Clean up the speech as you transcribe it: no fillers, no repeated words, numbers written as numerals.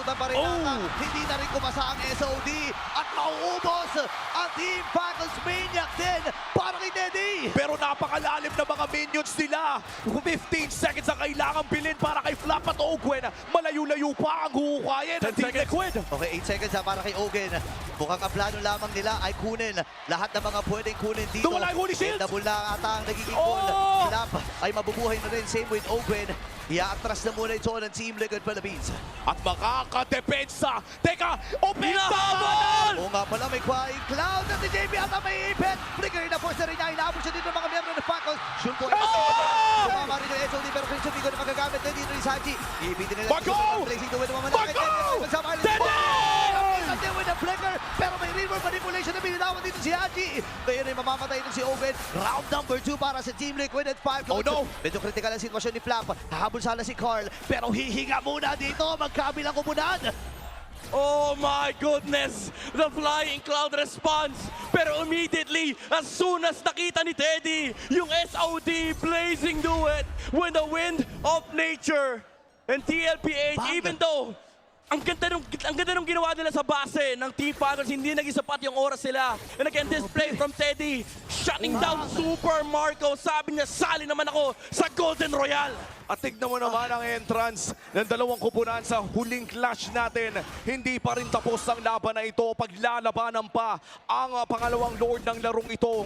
Natakutan pa rin ata. Hindi na rin kumasa ang SOD. At mauubos ang Team Falcons Maniac din para kay Teddy. Pero napakalalim na mga minions nila. 15 seconds ang kailangan bilhin para kay Flap at Ogwen. Malayo-layo pa ang huhukayin ng Team Liquid. Okay, 8 seconds para kay Ogen. Mukhang ang plano lamang nila ay kunin lahat ng mga pwedeng kunin dito. Tumula yung Holy Shield! Double na ata ang nagiging Oh! goal. Flap ay mabubuhay na rin. Same with Ogen. Iaatras na muna ito ng Team Liquid Philippines. At makakadepensa. Teka, Openta! Oo nga pala, may quiet cloud at si JB ata may ipit. Flickering na force na rin niya. Inaabot siya dito ng mga miyembro ng Falcons. Shoot point. Sumama rin ng SOD pero Christian Vigo na magagamit din dito ni Sanji. Ibitin nila. Bago! Blazing to win naman natin. Teddy! Teddy with a flicker pero may reverb manipulation na binitawan dito si Haji. Ngayon ay mamamatay ito si Owen. Round number 2 para sa Team Liquid at 5. Oh no! Medyo critical ang sitwasyon ni Flap. Hahabol sana si Carl pero hihinga muna dito. Magkabilang kumunad. Oh my goodness! The flying cloud response! Pero immediately, as soon as nakita ni Teddy, yung SOD blazing do it with the wind of nature. And TLPH, Bang! even though ang ganda nung ginawa nila sa base ng Team Falcons, hindi naging sapat yung oras nila. And again, this play from Teddy, shutting down Super Marco. Sabi niya, sali naman ako sa Golden Royale. At tignan mo naman ang entrance ng dalawang kupunan sa huling clash natin. Hindi pa rin tapos ang laban na ito. Paglalabanan pa ang pangalawang lord ng larong ito.